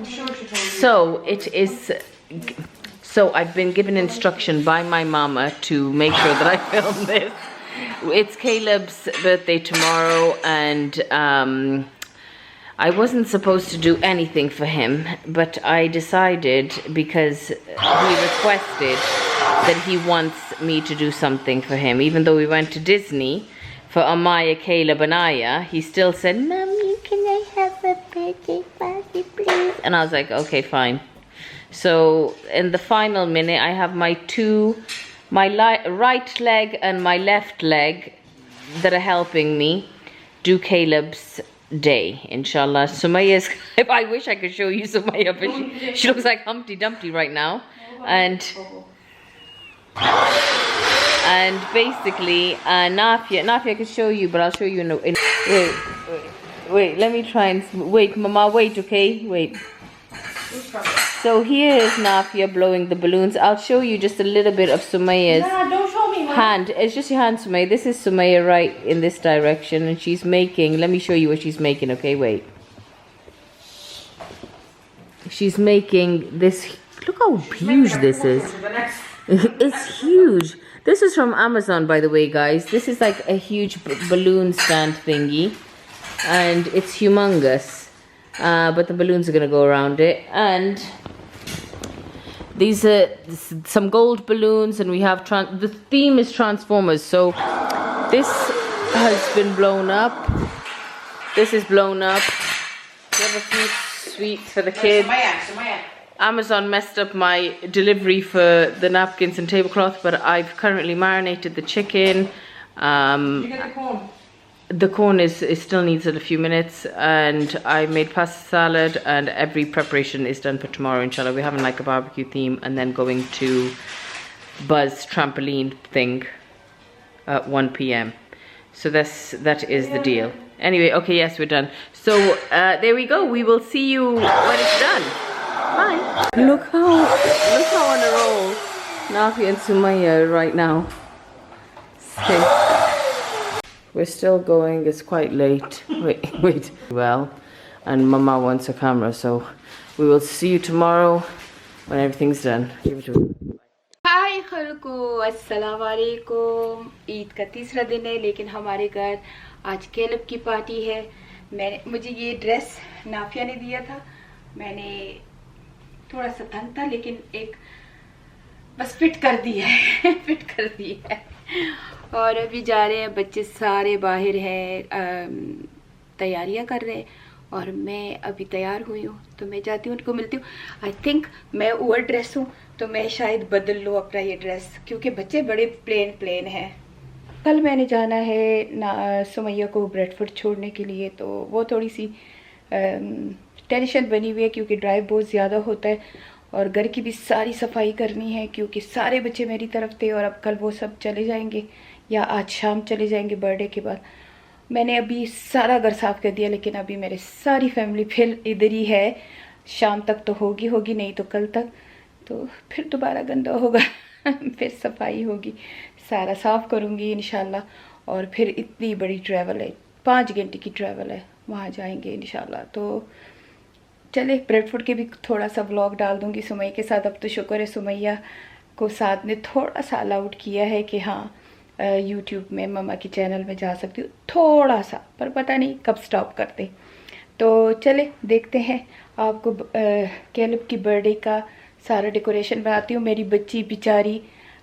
So it is. So I've been given instruction by my mama to make sure that I film this. It's Caleb's birthday tomorrow, and I wasn't supposed to do anything for him, but I decided, because he requested that he wants me to do something for him. Even though we went to Disney for Amaya, Caleb and Aya, he still said, "Mommy, can I have a birthday party, please?" And I was like, okay, fine. So in the final minute, I have my right leg and my left leg that are helping me do Caleb's day, inshallah. Sumayya's, if I wish I could show you Sumayya, but she looks like Humpty Dumpty right now. And basically, Nafia, I can show you, but I'll show you wait, let me try and, wait, Mama, wait, okay, wait. So here is Nafia blowing the balloons. I'll show you just a little bit of Sumayya's don't show me, hand. It's just your hand, Sumayya. This is Sumayya right in this direction, and she's making, let me show you what she's making, okay, wait. She's making this, look how huge this is. It's huge. This is from Amazon, by the way, guys. This is like a huge balloon stand thingy, and it's humongous. But the balloons are going to go around it, and these are some gold balloons, and we have the theme is Transformers. So this has been blown up. This is blown up. We have a few sweets for the kids. Amazon messed up my delivery for the napkins and tablecloth, but I've currently marinated the chicken. Did you get the corn? The corn still needs a few minutes, and I made pasta salad, and every preparation is done for tomorrow, inshallah. We're having like a barbecue theme, and then going to Buzz trampoline thing at 1 p.m. So that is the deal. Anyway, okay, yes, we're done. So there we go. We will see you when it's done. Bye. Look how on a roll Nafi and Sumayya right now. Okay. We're still going, it's quite late. Wait. Well, and Mama wants a camera, so we will see you tomorrow when everything's done. Give it to her. हाय खलको, अस्सलाम वालेकुम। ईद का तीसरा दिन है, लेकिन हमारे घर आज केलब की पार्टी है। मुझे ये ड्रेस नाफिया ने दिया था। मैंने थोड़ा सा तंग था, लेकिन एक बस फिट कर दिया है फिट कर दिया है। और अभी जा रहे हैं, बच्चे सारे बाहर हैं, तैयारियां कर रहे हैं, और मैं अभी तैयार हुई हूँ, तो मैं जाती हूँ, उनको मिलती हूँ। आई थिंक मैं ओवर ड्रेस हूँ, तो मैं शायद बदल लूँ अपना ये ड्रेस, क्योंकि बच्चे बड़े प्लेन हैं। कल मैंने जाना है सुमैया को ब्रेडफोर्ड छोड़ने के लिए, तो वो थोड़ी सी टेंशन बनी हुई है, क्योंकि ड्राइव बहुत ज़्यादा होता है, और घर की भी सारी सफाई करनी है, क्योंकि सारे बच्चे मेरी तरफ थे, और अब कल वो सब चले जाएंगे, या आज शाम चले जाएंगे बर्थडे के बाद। मैंने अभी सारा घर साफ़ कर दिया, लेकिन अभी मेरे सारी फैमिली फिर इधर ही है। शाम तक तो होगी, नहीं तो कल तक, तो फिर दोबारा गंदा होगा फिर सफाई होगी, सारा साफ़ करूँगी इंशाल्लाह। और फिर इतनी बड़ी ट्रैवल है, 5 घंटे की ट्रैवल है, वहाँ जाएंगे इंशाल्लाह। तो चले, ब्रेडफोर्ड के भी थोड़ा सा व्लॉग डाल दूँगी सुमैया के साथ। अब तो शुक्र है सुमैया को साथ ने थोड़ा सा अलाउड किया है कि हाँ यूट्यूब में मम्मा की चैनल में जा सकती हूँ, थोड़ा सा, पर पता नहीं कब स्टॉप करते। तो चले देखते हैं, आपको कैलब की बर्थडे का सारा डेकोरेशन बनाती हूँ। मेरी बच्ची बेचारी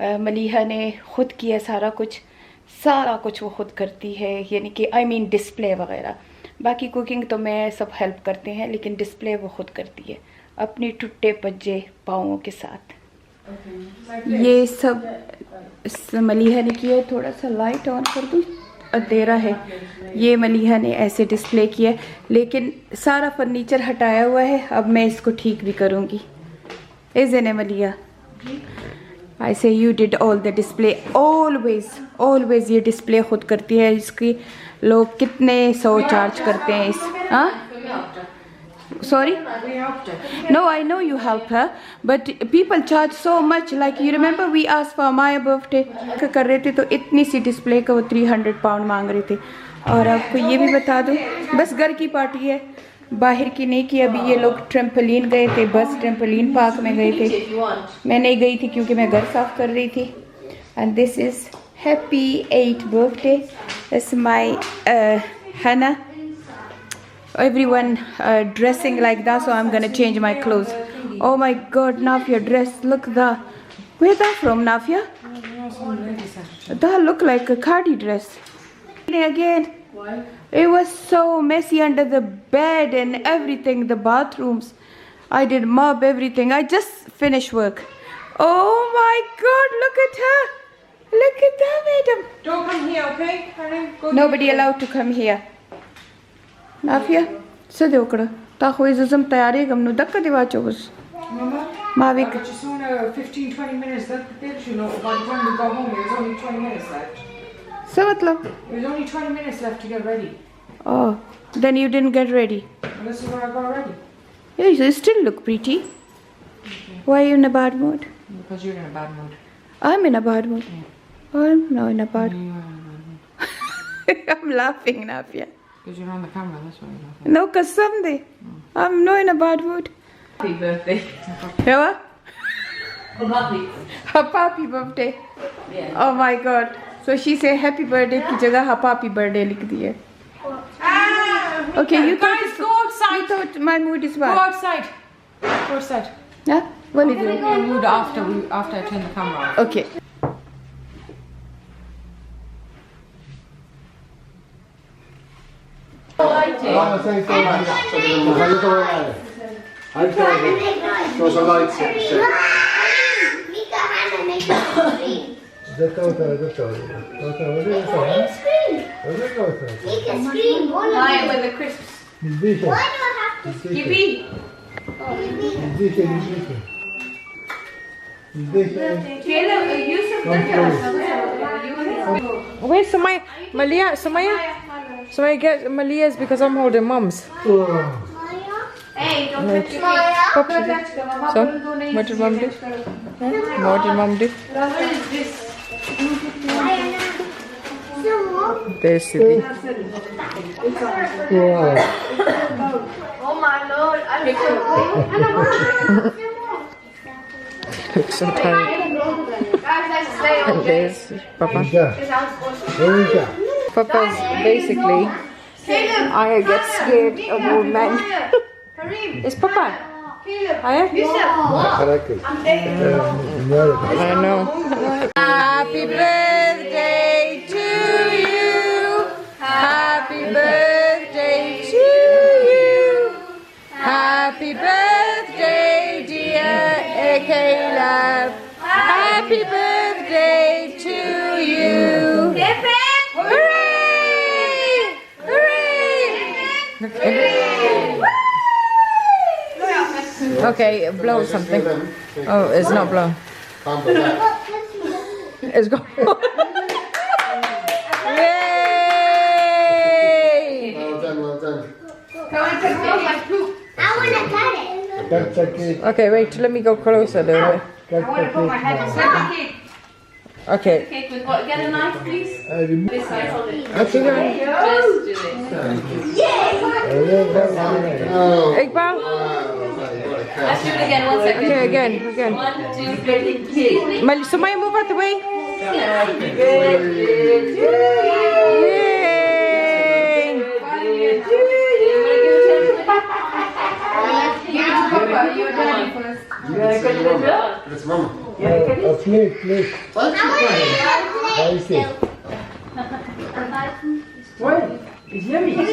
मलीहा ने खुद किया सारा कुछ वो खुद करती है, यानी कि आई मीन डिस्प्ले वगैरह। बाकी कुकिंग तो मैं सब हेल्प करते हैं, लेकिन डिस्प्ले वो खुद करती है अपनी टूटे पज्जे पाँवों के साथ। ये सब मलीहा ने किया। थोड़ा सा लाइट ऑन कर दूँ, अंधेरा है। ये मलीहा ने ऐसे डिस्प्ले किया, लेकिन सारा फर्नीचर हटाया हुआ है, अब मैं इसको ठीक भी करूँगी। इज़ मलिया, आई से you did all the display, always ये डिस्प्ले खुद करती है। इसकी लोग कितने 100 चार्ज करते हैं इस, हाँ sorry, no, I know you help her, but people charge so much. Like you remember we asked for my birthday कर रहे थे, तो इतनी सी डिस्प्ले का वो 300 पाउंड मांग रहे थे। और आपको ये भी बता दूँ, बस घर की पार्टी है, बाहर की नहीं की। अभी ये लोग ट्रम्पोलिन गए थे, बस ट्रम्पोलिन पार्क में गए थे। मैं नहीं गई थी क्योंकि मैं घर साफ कर रही थी। And this is happy 8th birthday. It's my Hannah. Everyone dressing like that, so I'm gonna change my clothes. Oh my God, Nafia dress. Look that. Where that from, Nafia? That look like a Cardi dress. Again. Why? It was so messy under the bed and everything, the bathrooms. I did mop everything. I just finished work. Oh my God, look at her. Look at that, madam. Don't come here, okay? Nobody allowed to come here. Nafia, sit down. Ta khoi zazam tayari gamnu dakka diwa chobus. Mama? Mavik. Just on 15-20 minutes. That tells you know by the time we go home, there's only 20 minutes left. So matlab? There's only 20 minutes left to get ready. Oh, then you didn't get ready. Well, this is where I got ready. Yeah, you still look pretty. Okay. Why are you in a bad mood? Because you're in a bad mood. I'm in a bad mood. Yeah. I'm not in a bad You are in a bad mood. I'm laughing, Nafia. Because you're on the camera, that's why you're laughing. No, cause someday I'm not in a bad mood. Happy birthday. Hello? Happy. Happy birthday. Yeah. Oh my God. So she say happy birthday की जगह happy birthday लिख दी है. Okay, you thought Guys, go outside. You thought my mood is Go bad. outside. Go outside. Yeah? What is We'll it? go mood after I turn the camera off. Okay. With the crisps. Yippee. Where's Sumaya? Sumaya, get Malia's because I'm holding Mum's. Hey, don't touch your So, what did Mum do? What did Mum do? There's Siddhi. Oh my Lord, I'm Looks so tired. And there's Papa. Papa's basically, I get scared of old men. It's Papa. Aya? I know. Happy birthday to you. Happy birthday to you. Happy birthday, dear Kaleb. Happy birthday to you. Hooray! Hooray! Okay, blow something. Oh, it's not blown. It's gone. Yay! Well done. I want to cut it. Okay, wait, let me go closer a little bit. Okay. cake with what? Get a knife, please. This side, hold it. What's it going? Just do this. Iqbal? Let's do it again. 1 second. Okay, again. 1, 2, 3. Sumaya, move out the way. Happy birthday to you. Yay! You're done first. It's Mama. Please. It's yummy. Okay.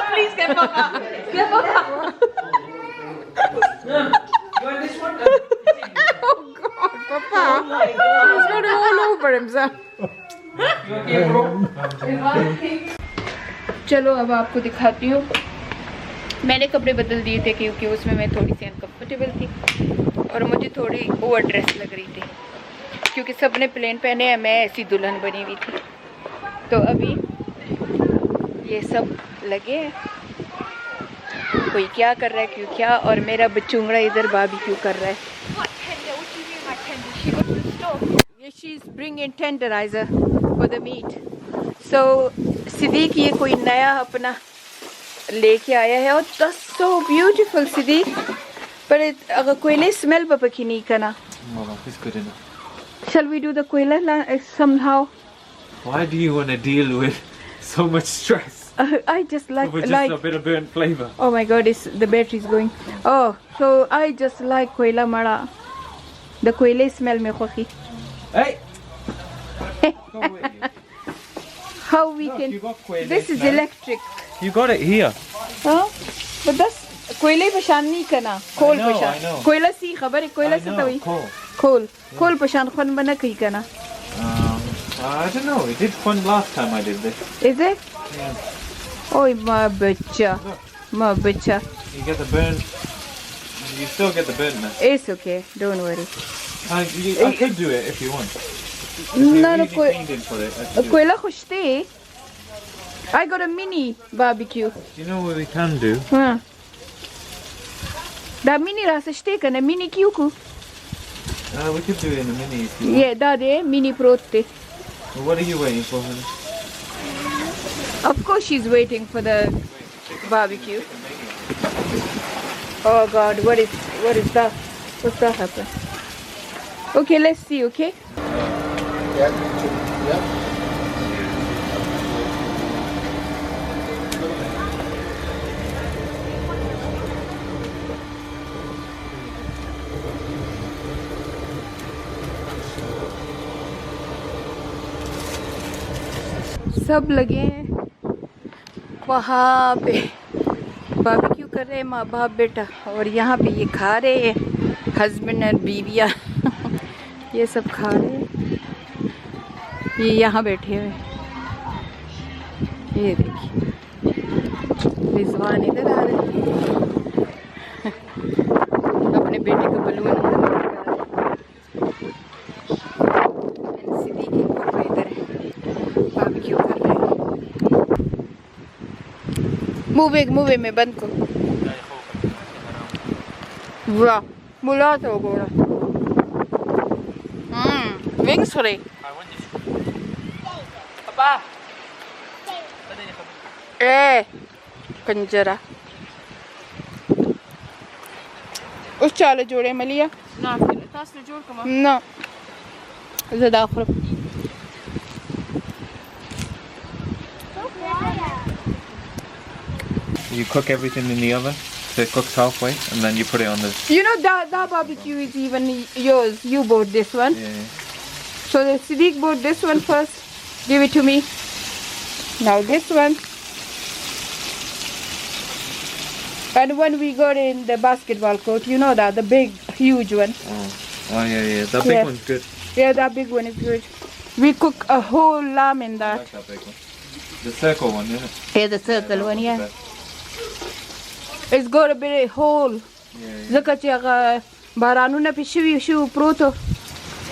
Please get Papa. Get Papa. Oh God, Papa! He's got it all over himself. चलो अब आपको दिखाती हूँ। मैंने कपड़े बदल दिए थे क्योंकि उसमें मैं थोड़ी सी अनकम्फर्टेबल थी और मुझे थोड़ी ओवर ड्रेस लग रही थी क्योंकि सब ने प्लेन पहने हैं, मैं ऐसी दुल्हन बनी हुई थी। तो अभी ये सब लगे हैं कोई क्या कर रहा है क्यों क्या, और मेरा बचूंगड़ा इधर बारबेक्यू कर रहा है. She's bringing tenderizer for the meat. So Siddique ये कोई नया अपना लेके आया है और that's so beautiful Siddique. But अगर कोयले smell पपकी नहीं करना. Mama, it's good enough. Shall we do the koila somehow? Why do you want to deal with so much stress I just like over just a bit of burnt flavour? Oh my God, the battery's going. Oh, so I just like koila mara. The koile smell me khoki. Hey! Go away, you. How we Look, can? you got koile This is smell. electric. You got it here. Huh? But that's koile pashan nahi kana. Coal I know, pashan. I know. Koila si khabar hai koila I se know, tawi. cool. Coal. Coal pashan khun bana kai kana. I don't know. It did fun last time I did this. Is it? Yeah. Oh my bacha. My bacha. You get the burn. You still get the burntness. It's okay. Don't worry. I could do it if you want. No, no, Really cleaned in for it. I could do it. koila khushte. I got a mini barbecue. You know what we can do? Huh. Da mini rasa shte kana mini kyuku. We could do it in a mini if you want. Yeah, da de mini prote. Well, what are you waiting for, honey? Of course she's waiting for the barbecue. Oh God, what is that? What's that happen? Okay, let's see, okay? Yeah. Yeah. सब लगे हैं वहाँ पे barbecue कर रहे हैं माँ बाप बेटा, और यहाँ पे ये खा रहे हैं हस्बैंड और बीवियाँ ये सब खा रहे हैं. ये यहाँ बैठे हुए, ये देखिए रिजवान इधर आ रहे हैं अपने बेटे का बलून इधर लगा रहे हैं. सिद्दीक के पापा इधर है बारबेक्यू कर रहे हैं. मूवे में बंद को वाह मुला तो गोरा विंग्स हो रही पापा ए कंजरा उस चाले जोड़े मलिया ना जोड़ कमा ना ज़्यादा आखिर. You cook everything in the oven so it cooks halfway, and then you put it on the. You know that barbecue is even yours. You bought this one. Yeah. So the Siddiq bought this one first. Give it to me. Now this one. And when we got in the basketball court, you know that the big, huge one. Oh yeah. That big one's good. Yeah, that big one is good. We cook a whole lamb in I that. like that big one. The circle one, isn't it? Yeah, the circle one. Yeah. It's got a bit of hole. Zaka chaga baranu na pishivi shu proto.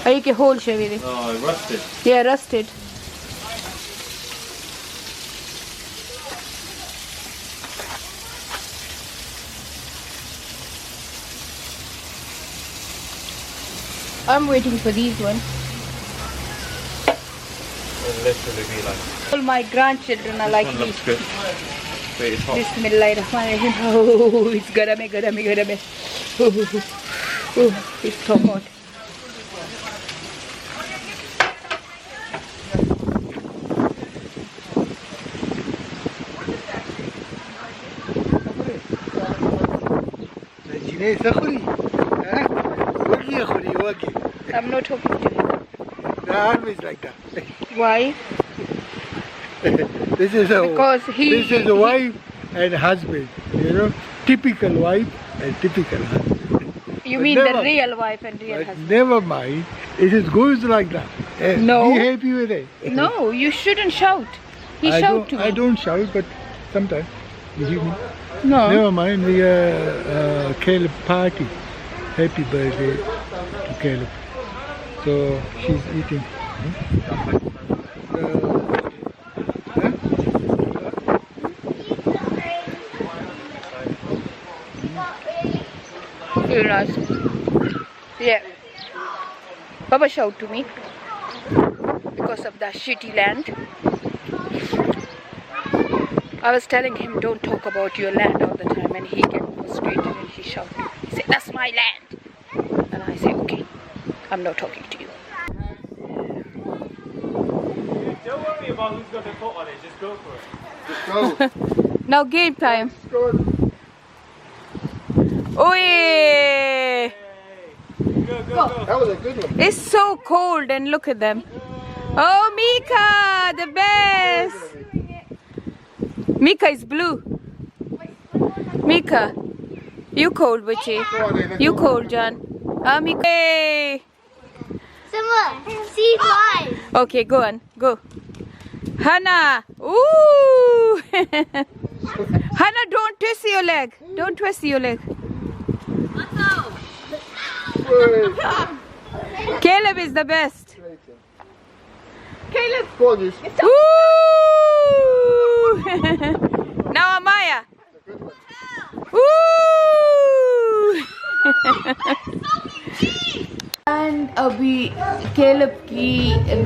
Ay ke hole shavi. Oh, rusted. Yeah, rusted. I'm waiting for these ones. It'll literally be like. All my grandchildren are like This one me. looks good. Wait, it's hot. Bismillahirrahmanirrahim. Oh, it's garame. Oh, it's so hot. I'm not talking to you. They're always like that. Why? This is a wife and husband, you know, typical wife and typical husband. You But mean never- the real wife and real But husband? never mind, it is goes like that. No. Be happy with it. No, you shouldn't shout. He shouted to me. I don't shout, but sometimes you hear me. No. Never mind, we are Caleb party. Happy birthday to Caleb. So she's eating. Really nice. Yeah. Baba shout to me because of that shitty land. I was telling him don't talk about your land all the time, and he gets frustrated and he shouted. He said, "That's my land." And I say, "Okay, I'm not talking to you." Don't worry about who's got the foot on it, just go for it. Just go. Now game time. Good. Oi! Go, go, go. That was a good one. It's so cold and look at them. Oh, Mika, the best. Mika is blue. Mika, you cold, Butchie. You cold, John. Mika. Hey. See five. Okay, go on, go. Hannah. Ooh. Hannah, don't twist your leg. Don't twist your leg. Caleb is the best. Caleb. Go on, you. Woo! Now Amaya. Woo! And अभी Caleb की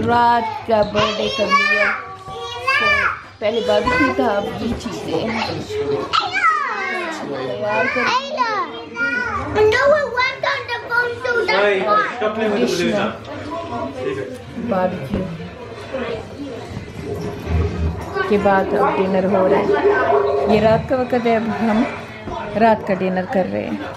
रात का birthday कर लिया. So पहले barbecue था, अब ये चीजें तैयार कर. No one went on the phone to Hey, stop playing with the balloons now. Barbecue के बाद अब डिनर हो रहा है. ये रात का वक्त है, अब हम रात का डिनर कर रहे हैं.